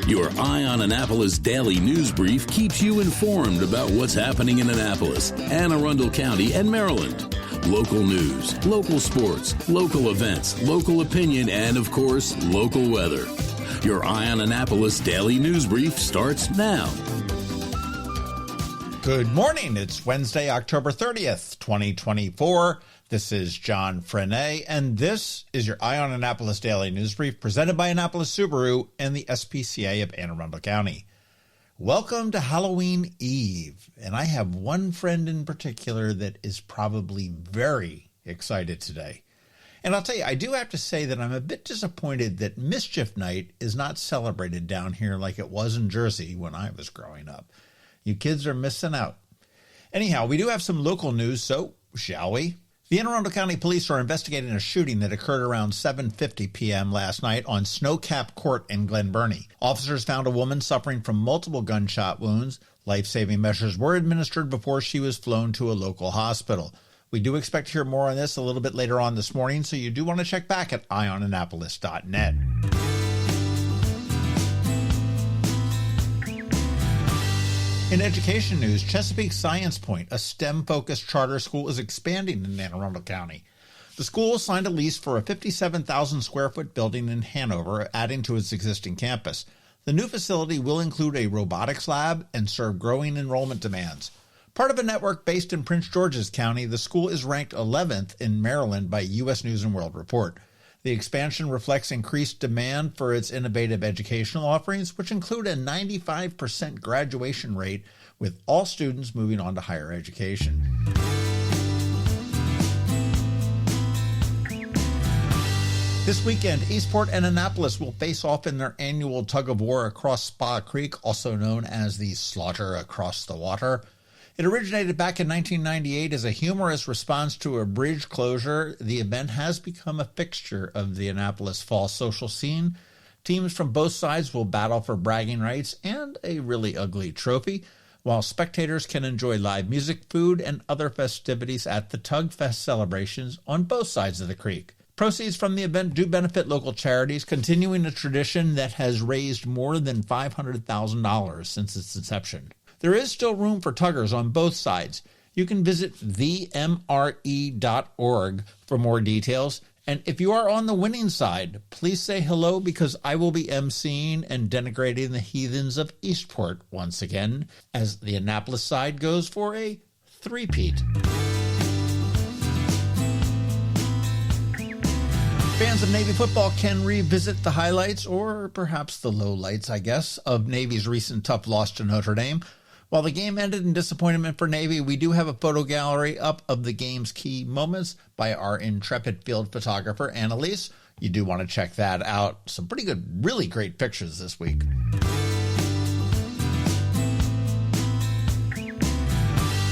Your Eye on Annapolis daily news brief keeps you informed about what's happening in Annapolis, Anne Arundel County, and Maryland. Local news, local sports, local events, local opinion, and, of course, local weather. Your Eye on Annapolis daily news brief starts now. Good morning. It's Wednesday, October 30th, 2024. This is John Frenaye, and this is your Eye on Annapolis Daily News Brief presented by Annapolis Subaru and the SPCA of Anne Arundel County. Welcome to Halloween Eve, and I have one friend in particular that is probably very excited today. And I'll tell you, I do have to say that I'm a bit disappointed that Mischief Night is not celebrated down here like it was in Jersey when I was growing up. You kids are missing out. Anyhow, we do have some local news, so shall we? The Anne Arundel County Police are investigating a shooting that occurred around 7:50 p.m. last night on Snowcap Court in Glen Burnie. Officers found a woman suffering from multiple gunshot wounds. Life-saving measures were administered before she was flown to a local hospital. We do expect to hear more on this a little bit later on this morning, so you do want to check back at eyeonannapolis.net. In education news, Chesapeake Science Point, a STEM-focused charter school, is expanding in Anne Arundel County. The school signed a lease for a 57,000-square-foot building in Hanover, adding to its existing campus. The new facility will include a robotics lab and serve growing enrollment demands. Part of a network based in Prince George's County, the school is ranked 11th in Maryland by U.S. News & World Report. The expansion reflects increased demand for its innovative educational offerings, which include a 95% graduation rate, with all students moving on to higher education. This weekend, Eastport and Annapolis will face off in their annual tug-of-war across Spa Creek, also known as the Slaughter Across the Water. It originated back in 1998 as a humorous response to a bridge closure. The event has become a fixture of the Annapolis fall social scene. Teams from both sides will battle for bragging rights and a really ugly trophy, while spectators can enjoy live music, food, and other festivities at the Tug Fest celebrations on both sides of the creek. Proceeds from the event do benefit local charities, continuing a tradition that has raised more than $500,000 since its inception. There is still room for tuggers on both sides. You can visit themre.org for more details. And if you are on the winning side, please say hello, because I will be emceeing and denigrating the heathens of Eastport once again, as the Annapolis side goes for a three-peat. Fans of Navy football can revisit the highlights, or perhaps the lowlights, I guess, of Navy's recent tough loss to Notre Dame. While the game ended in disappointment for Navy, we do have a photo gallery up of the game's key moments by our intrepid field photographer, Annalise. You do want to check that out. Some pretty good, really great pictures this week.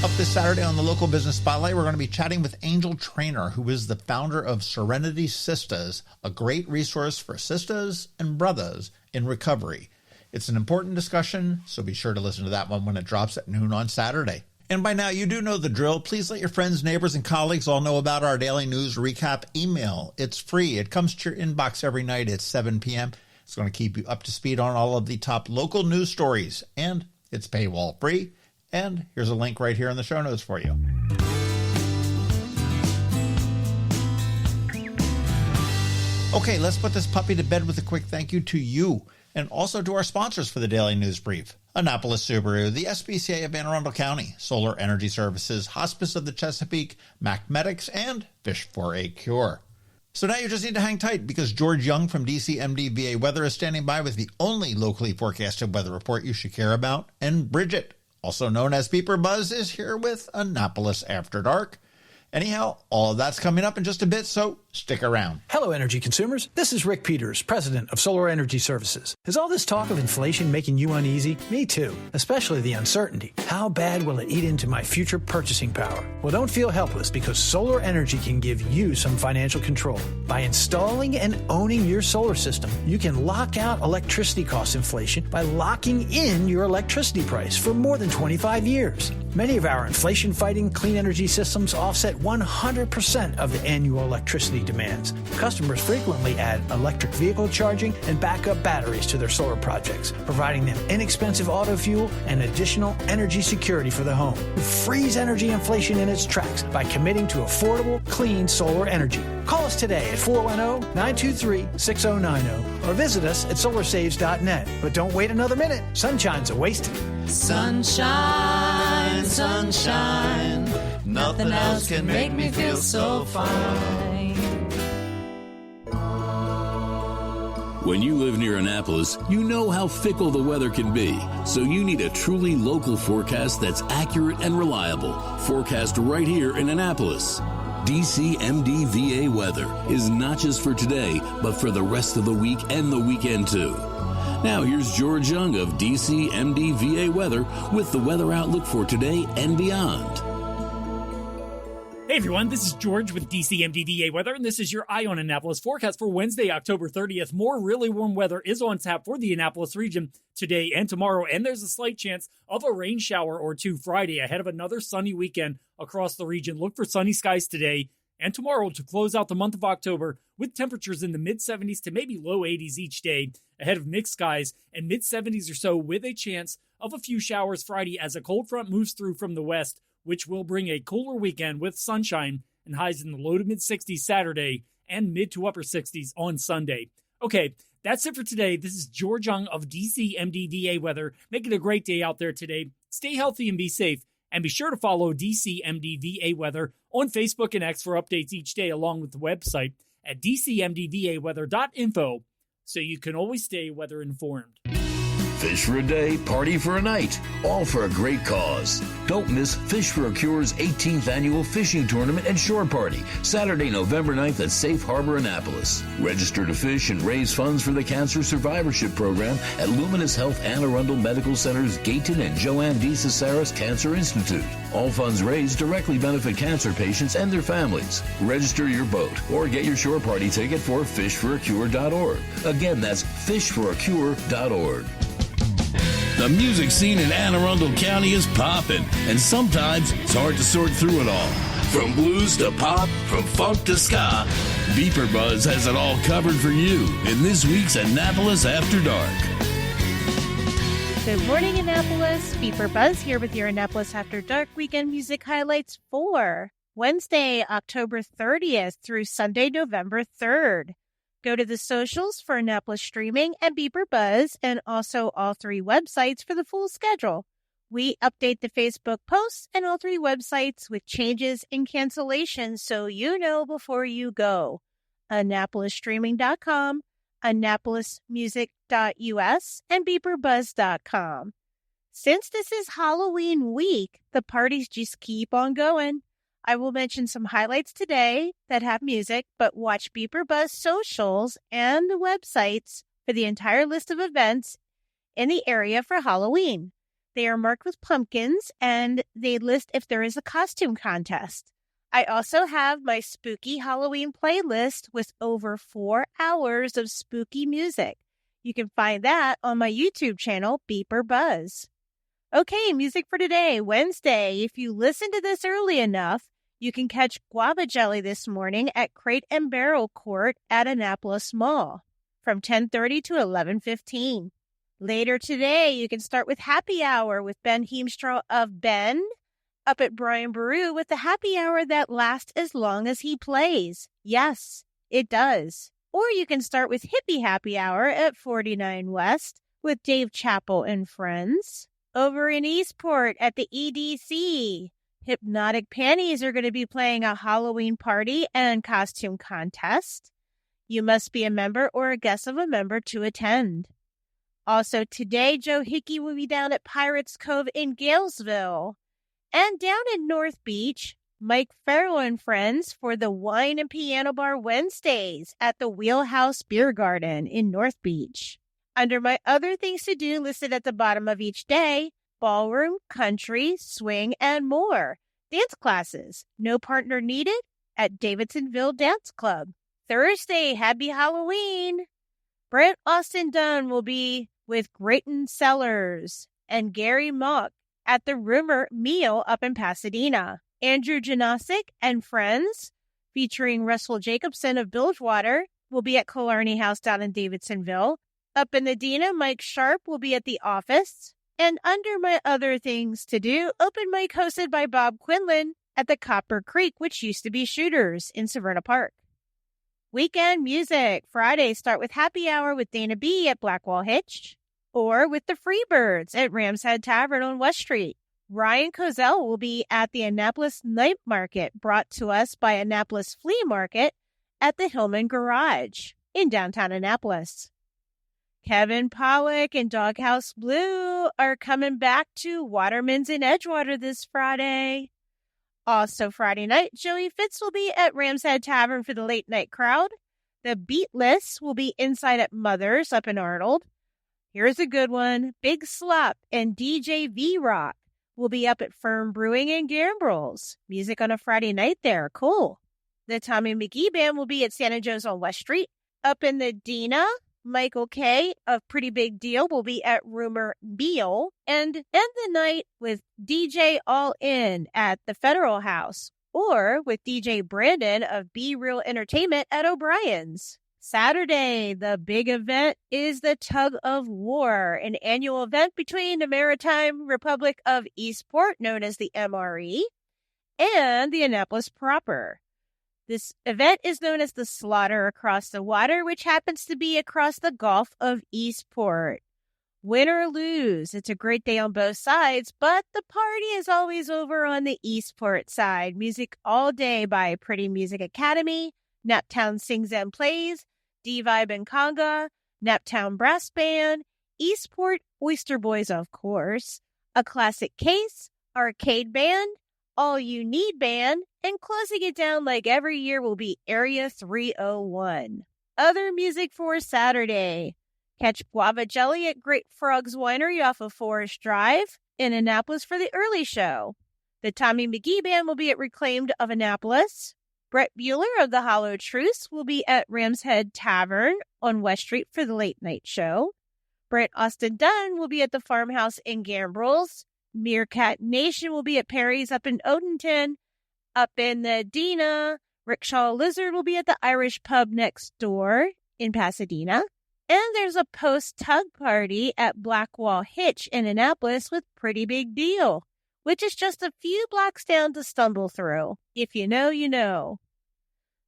Up this Saturday on the Local Business Spotlight, we're going to be chatting with Angel Trainer, who is the founder of Serenity Sistas, a great resource for sisters and brothers in recovery. It's an important discussion, so be sure to listen to that one when it drops at noon on Saturday. And by now, you do know the drill. Please let your friends, neighbors, and colleagues all know about our daily news recap email. It's free. It comes to your inbox every night at 7 p.m. It's going to keep you up to speed on all of the top local news stories, and it's paywall free. And here's a link right here in the show notes for you. Okay, let's put this puppy to bed with a quick thank you to you, and also to our sponsors for the Daily News Brief: Annapolis Subaru, the SPCA of Anne Arundel County, Solar Energy Services, Hospice of the Chesapeake, Mac Medics, and Fish for a Cure. So now you just need to hang tight, because George Young from DCMD VA Weather is standing by with the only locally forecasted weather report you should care about, and Bridget, also known as BeeprBuzz, is here with Annapolis After Dark. Anyhow, all of that's coming up in just a bit, so stick around. Hello, energy consumers. This is Rick Peters, president of Solar Energy Services. Is all this talk of inflation making you uneasy? Me too, especially the uncertainty. How bad will it eat into my future purchasing power? Well, don't feel helpless, because solar energy can give you some financial control. By installing and owning your solar system, you can lock out electricity cost inflation by locking in your electricity price for more than 25 years. Many of our inflation-fighting clean energy systems offset 100% of the annual electricity demands. Customers frequently add electric vehicle charging and backup batteries to their solar projects, providing them inexpensive auto fuel and additional energy security for the home. Freeze energy inflation in its tracks by committing to affordable, clean solar energy. Call us today at 410-923-6090 or visit us at solarsaves.net. But don't wait another minute. Sunshine's a wasted. Sunshine, sunshine, nothing else can make me feel so fine. When you live near Annapolis, you know how fickle the weather can be. So you need a truly local forecast that's accurate and reliable. Forecast right here in Annapolis. DCMDVA weather is not just for today, but for the rest of the week and the weekend too. Now here's George Young of DCMDVA weather with the weather outlook for today and beyond. Hey everyone, this is George with DCMDVA weather, and this is your Eye on Annapolis forecast for Wednesday, October 30th. More really warm weather is on tap for the Annapolis region today and tomorrow, and there's a slight chance of a rain shower or two Friday ahead of another sunny weekend across the region. Look for sunny skies today and tomorrow to close out the month of October with temperatures in the mid-70s to maybe low 80s each day ahead of mixed skies and mid-70s or so with a chance of a few showers Friday as a cold front moves through from the west, which will bring a cooler weekend with sunshine and highs in the low to mid-60s Saturday and mid to upper 60s on Sunday. Okay, that's it for today. This is George Young of DCMDVA weather. Make it a great day out there today. Stay healthy and be safe. And be sure to follow DCMDVA weather on Facebook and X for updates each day, along with the website at dcmdvaweather.info, so you can always stay weather informed. Fish for a day, party for a night, all for a great cause. Don't miss Fish for a Cure's 18th annual fishing tournament and shore party, Saturday, November 9th at Safe Harbor, Annapolis. Register to fish and raise funds for the Cancer Survivorship Program at Luminous Health Anne Arundel Medical Center's Gayton and Joanne D. Cesaris Cancer Institute. All funds raised directly benefit cancer patients and their families. Register your boat or get your shore party ticket for fishforacure.org. Again, that's fishforacure.org. The music scene in Anne Arundel County is popping, and sometimes it's hard to sort through it all. From blues to pop, from funk to ska, BeeprBuzz has it all covered for you in this week's Annapolis After Dark. Good morning, Annapolis. BeeprBuzz here with your Annapolis After Dark weekend music highlights for Wednesday, October 30th through Sunday, November 3rd. Go to the socials for Annapolis Streaming and BeeprBuzz, and also all three websites for the full schedule. We update the Facebook posts and all three websites with changes and cancellations so you know before you go. AnnapolisStreaming.com, AnnapolisMusic.us, and BeeprBuzz.com. Since this is Halloween week, the parties just keep on going. I will mention some highlights today that have music, but watch BeeprBuzz socials and the websites for the entire list of events in the area for Halloween. They are marked with pumpkins, and they list if there is a costume contest. I also have my spooky Halloween playlist with over 4 hours of spooky music. You can find that on my YouTube channel, BeeprBuzz. Okay, music for today, Wednesday. If you listen to this early enough, you can catch Guava Jelly this morning at Crate and Barrel Court at Annapolis Mall from 10:30 to 11:15. Later today, you can start with Happy Hour with Ben Heemstra of Ben up at Brian Baru with the happy hour that lasts as long as he plays. Yes, it does. Or you can start with Hippie Happy Hour at 49 West with Dave Chappell and friends. Over in Eastport at the EDC, Hypnotic Panties are going to be playing a Halloween party and costume contest. You must be a member or a guest of a member to attend. Also today, Joe Hickey will be down at Pirates Cove in Galesville. And down in North Beach, Mike Farrell and friends for the Wine and Piano Bar Wednesdays at the Wheelhouse Beer Garden in North Beach. Under my other things to do listed at the bottom of each day, ballroom, country, swing, and more. Dance classes, no partner needed at Davidsonville Dance Club. Thursday, happy Halloween. Brent Austin Dunn will be with Grayton Sellers and Gary Mock at the Rumor Meal up in Pasadena. Andrew Janosic and Friends, featuring Russell Jacobson of Bilgewater, will be at Killarney House down in Davidsonville. Up in Edina, Mike Sharp will be at The Office. And under my other things to do, open mic hosted by Bob Quinlan at the Copper Creek, which used to be Shooters in Severna Park. Weekend music. Fridays start with Happy Hour with Dana B. at Blackwall Hitch, or with the Freebirds at Ram's Head Tavern on West Street. Ryan Kozel will be at the Annapolis Night Market, brought to us by Annapolis Flea Market at the Hillman Garage in downtown Annapolis. Kevin Powick and Doghouse Blue are coming back to Waterman's in Edgewater this Friday. Also Friday night, Joey Fitz will be at Ram's Head Tavern for the late night crowd. The Beatless will be inside at Mother's up in Arnold. Here's a good one. Big Slop and DJ V-Rock will be up at Firm Brewing in Gambrels. Music on a Friday night there. Cool. The Tommy McGee Band will be at Santa Joe's on West Street. Up in the Dina, Michael K. of Pretty Big Deal will be at Rumor Beale, and end the night with DJ All In at the Federal House, or with DJ Brandon of Be Real Entertainment at O'Brien's. Saturday, the big event is the Tug-of-War, an annual event between the Maritime Republic of Eastport, known as the MRE, and the Annapolis proper. This event is known as the Slaughter Across the Water, which happens to be across the Gulf of Eastport. Win or lose, it's a great day on both sides, but the party is always over on the Eastport side. Music all day by Pretty Music Academy, Naptown Sings and Plays, D-Vibe and Conga, Naptown Brass Band, Eastport Oyster Boys, of course, A Classic Case, Arcade Band, All You Need Band, and closing it down like every year will be Area 301. Other music for Saturday. Catch Guava Jelly at Great Frogs Winery off of Forest Drive in Annapolis for the early show. The Tommy McGee Band will be at Reclaimed of Annapolis. Brett Bueller of the Hollow Truce will be at Ram's Head Tavern on West Street for the late night show. Brent Austin Dunn will be at the Farmhouse in Gambrels. Meerkat Nation will be at Perry's up in Odenton. Up in the Dina, Rickshaw Lizard will be at the Irish Pub next door in Pasadena. And there's a post-tug party at Blackwall Hitch in Annapolis with Pretty Big Deal, which is just a few blocks down to stumble through. If you know, you know.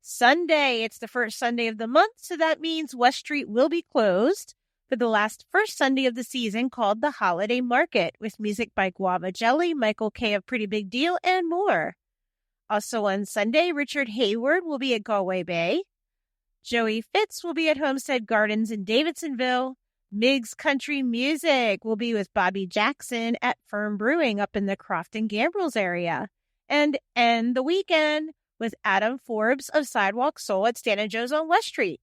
Sunday, it's the first Sunday of the month, so that means West Street will be closed for the first Sunday of the season, called the Holiday Market, with music by Guava Jelly, Michael K. of Pretty Big Deal, and more. Also on Sunday, Richard Hayward will be at Galway Bay. Joey Fitz will be at Homestead Gardens in Davidsonville. Miggs Country Music will be with Bobby Jackson at Firm Brewing up in the Crofton Gambrels area. And end the weekend with Adam Forbes of Sidewalk Soul at Santa Joe's on West Street.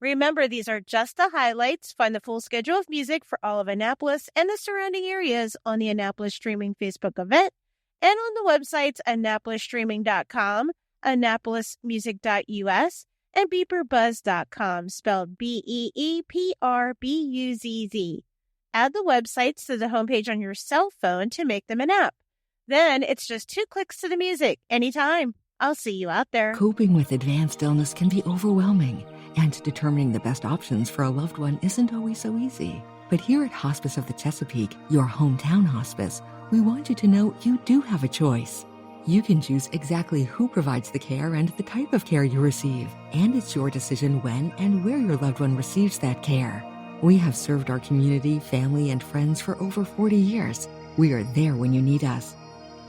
Remember, these are just the highlights. Find the full schedule of music for all of Annapolis and the surrounding areas on the Annapolis Streaming Facebook event and on the websites AnnapolisStreaming.com, AnnapolisMusic.us, and BeeprBuzz.com, spelled BeeprBuzz. Add the websites to the homepage on your cell phone to make them an app. Then it's just 2 clicks to the music anytime. I'll see you out there. Coping with advanced illness can be overwhelming, and determining the best options for a loved one isn't always so easy. But here at Hospice of the Chesapeake, your hometown hospice, we want you to know you do have a choice. You can choose exactly who provides the care and the type of care you receive, and it's your decision when and where your loved one receives that care. We have served our community, family, and friends for over 40 years. We are there when you need us.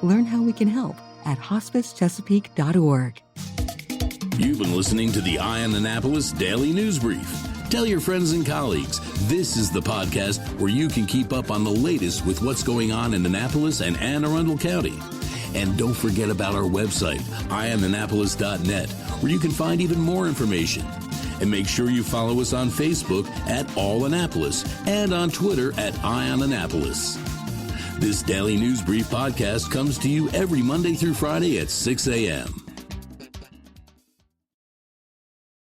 Learn how we can help at hospicechesapeake.org. You've been listening to the Eye on Annapolis Daily News Brief. Tell your friends and colleagues, this is the podcast where you can keep up on the latest with what's going on in Annapolis and Anne Arundel County. And don't forget about our website, eyeonannapolis.net, where you can find even more information. And make sure you follow us on Facebook at All Annapolis and on Twitter at Eye on Annapolis. This Daily News Brief podcast comes to you every Monday through Friday at 6 a.m.